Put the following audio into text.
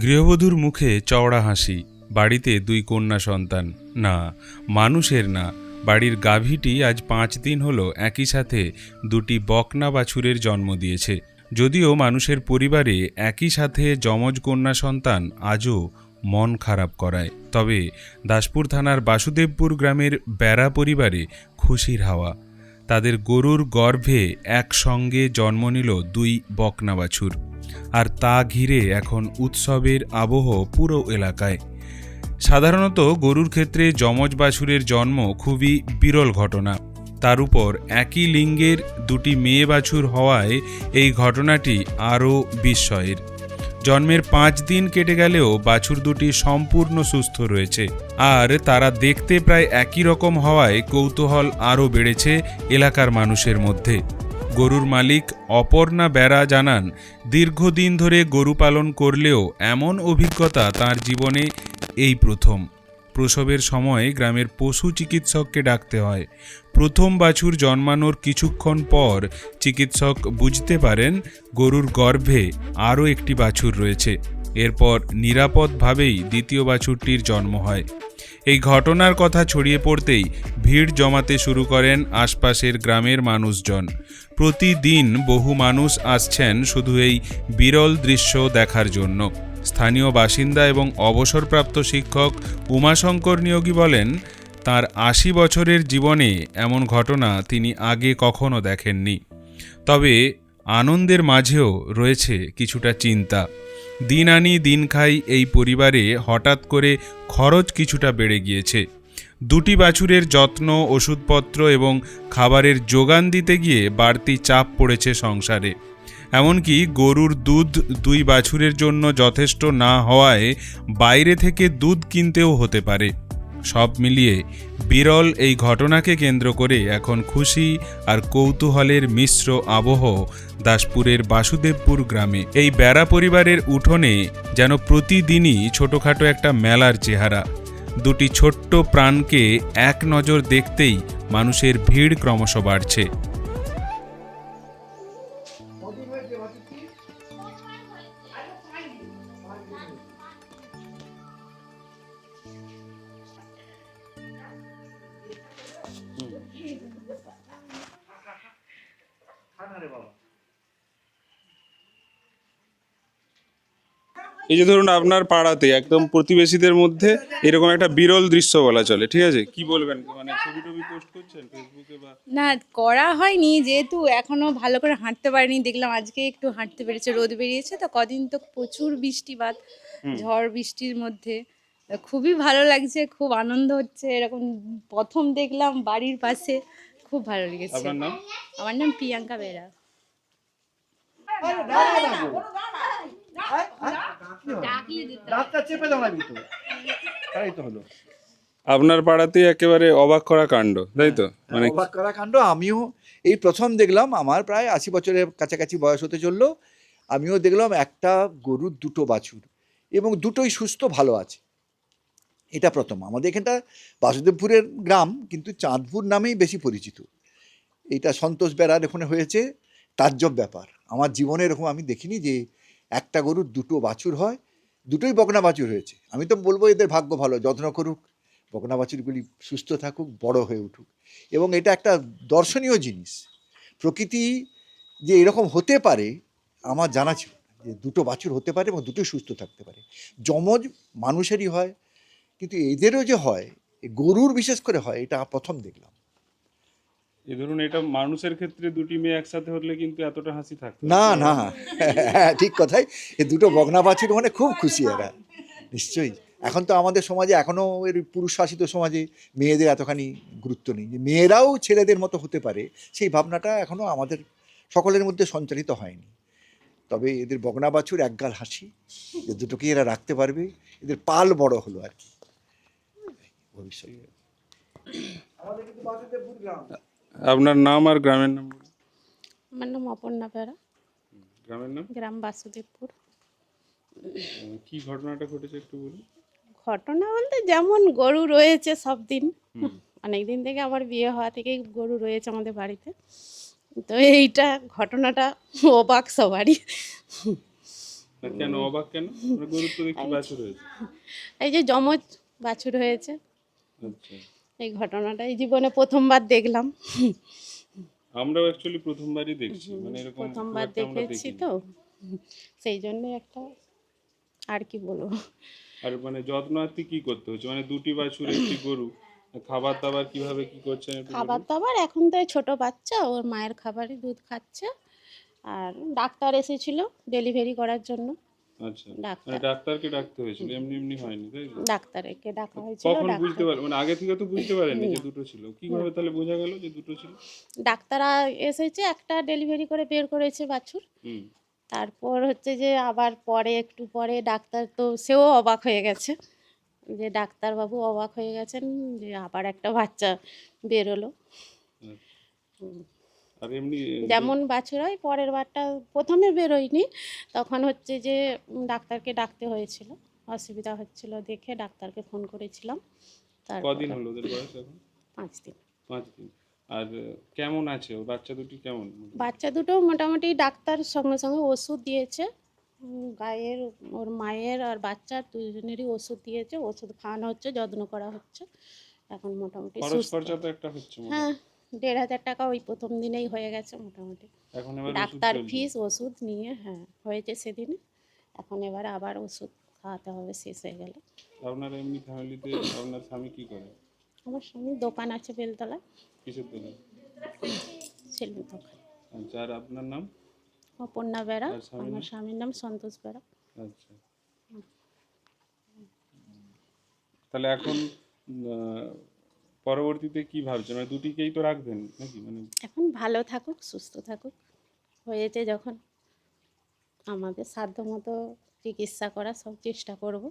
গৃহবধূর মুখে চওড়া হাসি। বাড়িতে 2 কন্যা সন্তান। না, মানুষের না, বাড়ির গাভীটি আজ 5 দিন হলো একই সাথে 2টি বকনা বাছুরের জন্ম দিয়েছে। যদিও মানুষের পরিবারে একই সাথে যমজ কন্যা সন্তান আজও মন খারাপ করায়, তবে দাসপুর থানার বাসুদেবপুর গ্রামের বেড়া পরিবারে খুশির হাওয়া। তাদের গরুর গর্ভে একসঙ্গে জন্ম নিল 2 বকনা বাছুর, আর তা ঘিরে এখন উৎসবের আবহ পুরো এলাকায়। সাধারণত গরুর ক্ষেত্রে যমজ বাছুরের জন্ম খুবই বিরল ঘটনা। তার উপর একই লিঙ্গের 2টি মেয়ে বাছুর হওয়ায় এই ঘটনাটি আরও বিস্ময়ের। জন্মের 5 দিন কেটে গেলেও বাছুর 2টি সম্পূর্ণ সুস্থ রয়েছে, আর তারা দেখতে প্রায় একই রকম হওয়ায় কৌতূহল আরও বেড়েছে এলাকার মানুষের মধ্যে। গরুর মালিক অপর্ণা বেরা জানান, দীর্ঘদিন ধরে গরু পালন করলেও এমন অভিজ্ঞতা তার জীবনে এই প্রথম। প্রসবের সময় গ্রামের পশু চিকিৎসককে ডাকতে হয়। প্রথম বাছুর জন্মানোর কিছুক্ষণ পর চিকিৎসক বুঝতে পারেন গরুর গর্ভে আরও একটি বাছুর রয়েছে। এরপর নিরাপদভাবেই দ্বিতীয় বাছুরটির জন্ম হয়। এই ঘটনার কথা ছড়িয়ে পড়তেই ভিড় জমাতে শুরু করেন আশপাশের গ্রামের মানুষজন। প্রতিদিন বহু মানুষ আসছেন শুধু এই বিরল দৃশ্য দেখার জন্য। স্থানীয় বাসিন্দা এবং অবসরপ্রাপ্ত শিক্ষক উমাশঙ্কর নিয়োগী বলেন, তার 80 বছরের জীবনে এমন ঘটনা তিনি আগে কখনো দেখেননি। তবে আনন্দের মাঝেও রয়েছে কিছুটা চিন্তা। দিন আনি দিন খাই এই পরিবারে হঠাৎ করে খরচ কিছুটা বেড়ে গিয়েছে। 2টি বাছুরের যত্ন, ওষুধপত্র এবং খাবারের যোগান দিতে গিয়ে বাড়তি চাপ পড়েছে সংসারে। এমনকি গরুর দুধ 2 বাছুরের জন্য যথেষ্ট না হওয়ায় বাইরে থেকে দুধ কিনতেও হতে পারে। সব মিলিয়ে বিরল এই ঘটনাকে কেন্দ্র করে এখন খুশি আর কৌতূহলের মিশ্র আবহ দাসপুরের বাসুদেবপুর গ্রামে। এই বেড়া পরিবারের উঠোনে যেন প্রতিদিনই ছোটখাটো একটা মেলার চেহারা। 2টি ছোট্ট প্রাণকে এক নজর দেখতেই মানুষের ভিড় ক্রমশ বাড়ছে। এই যে ধরুন আপনার পাড়াতে একদম প্রতিবেশীদের মধ্যে এরকম একটা বিরল দৃশ্য বলা চলে, ঠিক আছে, কি বলবেন? মানে ছবি টবি পোস্ট করছেন ফেসবুকে বা? না, করা হয়নি, যেহেতু এখনো ভালো করে হাঁটতে পারিনি। দেখলাম আজকে একটু হাঁটতে পেরেছে, রোদ বেরিয়েছে তো, কদিন তো প্রচুর বৃষ্টিপাত, ঝড় বৃষ্টির মধ্যে খুবই ভালো লাগছে, খুব আনন্দ হচ্ছে। এরকম প্রথম দেখলাম বাড়ির পাশে, খুব ভালো লেগেছে। আপনার নাম? আমার নাম প্রিয়াঙ্কা বেরা। আপনার পাড়াতে একেবারে অবাক করা কাণ্ড, তাই তো? মানে অবাক করা কাণ্ড। আমিও এই প্রথম দেখলাম, আমার প্রায় 80 বছরের কাছাকাছি বয়স হতে চললো। আমিও দেখলাম একটা গরুর 2টো বাছুর, এবং দুটোই সুস্থ ভালো আছে। এটা প্রথম। আমাদের এখানটা বাসুদেবপুরের গ্রাম, কিন্তু চাঁদপুর নামেই বেশি পরিচিত। এটা সন্তোষ বেড়ার ওখানে হয়েছে, তাজ্জব ব্যাপার। আমার জীবনে এরকম আমি দেখিনি যে একটা গরুর 2টো বাছুর হয়। দুটোই বকনা বাছুর হয়েছে। আমি তো বলবো এদের ভাগ্য ভালো, যত্ন করুক, বকনা বাছুরগুলি সুস্থ থাকুক, বড় হয়ে উঠুক। এবং এটা একটা দর্শনীয় জিনিস। প্রকৃতি যে এরকম হতে পারে আমার জানা ছিল না, যে 2টো বাছুর হতে পারে এবং দুটোই সুস্থ থাকতে পারে। যমজ মানুষেরই হয়, কিন্তু এদেরও যে হয়, গরুর বিশেষ করে হয়, এটা প্রথম দেখলাম। এই ধরুন, এটা মানুষের ক্ষেত্রে 2টি মেয়ে একসাথে হলে কিন্তু এতটা হাসি থাকতো না না, হ্যাঁ ঠিক কথাই। এই 2টো বকনা বাছুর মানে খুব খুশি এরা, নিশ্চয়ই। এখন তো আমাদের সমাজে, এখনও এর পুরুষ শাসিত সমাজে মেয়েদের এতখানি গুরুত্ব নেই, যে মেয়েরাও ছেলেদের মতো হতে পারে, সেই ভাবনাটা এখনও আমাদের সকলের মধ্যে সঞ্চারিত হয়নি। তবে এদের বকনা বাছুর একগাল হাসি, যে দুটোকেই এরা রাখতে পারবে। এদের পাল বড় হলো আর কি ভবিষ্যতে। আপনার নাম আর গ্রামের নাম বলুন। আমার নাম অপর্ণা বেরা, গ্রামের নাম? গ্রাম বাসুদেবপুর। কি ঘটনাটা ঘটেছে একটু বলুন। ঘটনা বলতে যেমন গরু রয়েছে সব দিন, অনেক দিন থেকে, আমার বিয়ে হওয়া থেকেই গরু রয়েছে আমাদের বাড়িতে। তো এইটা ঘটনাটা অবাক সবারই। না কেন অবাক কেন? মানে গরুর তো দেখছি বাছুর হয়েছে। এই যে যমজ বাছুর হয়েছে, আচ্ছা, এই ঘটনাটা এই জীবনে প্রথমবার দেখলাম। আমরাও অ্যাকচুয়ালি প্রথমবারই দেখছি, মানে এরকম খুব প্রথমবার একটা আমরা দেখেছি দেখিনি। তো, সেই জন্যে একটা, আর কি বলবো। আর মানে যত্নার্থী কি করতে হচ্ছে, মানে দুটি বাছুর একটি গরু, খাবার দাবার কিভাবে কি করছেন একটু খাবার বলুন। দাবার এখন তো এই ছোট বাচ্চা, ওর মায়ের খাবারই দুধ খাচ্ছে। আর ডাক্তার এসেছিল ডেলিভারি করার জন্য। আচ্ছা, মানে ডাক্তার ডাক্তারকে ডাকতে হয়েছিল, এমনি এমনি হয়নি তাই তো? ডাক্তারকে ডাকা হয়েছিল। কখন বুঝতে ডাক্তার পারলেন, মানে আগে থেকে তো বুঝতে পারেননি যে না, দুটো ছিল, কিভাবে তাহলে বোঝা গেল যে দুটো ছিল? ডাক্তার এসেছে, একটা ডেলিভারি করে বের করেছে বাছুর। হুম। তারপর হচ্ছে যে আবার পরে একটু পরে ডাক্তার তো সেও অবাক হয়ে গেছে, যে ডাক্তারবাবু অবাক হয়ে গেছেন যে আবার একটা বাচ্চা বেরোলো। আর এমনি যেমন বাছুর হয় পরের বারটা প্রথমে বেরোয়নি, তখন হচ্ছে যে ডাক্তারকে ডাকতে হয়েছিল, অসুবিধা হচ্ছিল দেখে ডাক্তারকে ফোন করেছিলাম। তারপর কদিন হলো ওদের বয়স এখন? 5 দিন। 5 দিন। আর কেমন আছে ও বাচ্চা দুটি, কেমন? বাচ্চা দুটো মোটামুটি ডাক্তার সঙ্গে সঙ্গে ওষুধ দিয়েছে। গায়ের ওর মায়ের আর বাচ্চার দুজনেরই ওষুধ দিয়েছে, ওষুধ খাওয়ানো হচ্ছে, যত্ন করা হচ্ছে। এখন মোটামুটি খরচ সুস্থ। খরচা তো একটা হচ্ছে মনে হ্যাঁ, হয়। 1,500 টাকা ওই প্রথম দিনেই হয়ে গেছে মোটামুটি। এখন এবার ওষুধ ডাক্তার চলছে। ফিস ওষুধ নিয়ে, হ্যাঁ হয়েছে সেদিনে। এখন এবার আবার ওষুধ খাওয়াতে হবে শেষ হয়ে গেলে। আপনার এমনি ফ্যামিলিতে আপনার স্বামী কি করে? আমার স্বামীর দোকান আছে বেলতলায়, কিসের দোকান? সেলুন দোকান। আচ্ছা, আর আপনার নাম? অপর্ণা বেড়া। আর স্বামীর আমার নাম? স্বামীর নাম সন্তোষ বেড়া। আচ্ছা, তাহলে এখন আহ, পরবর্তীতে কি ভাবছেন, মানে দুটিকেই তো রাখবেন নাকি, মানে? এখন ভালো থাকুক, সুস্থ থাকুক, হয়েছে যখন আমাদের সাধ্যমতো চিকিৎসা করার সব চেষ্টা করব।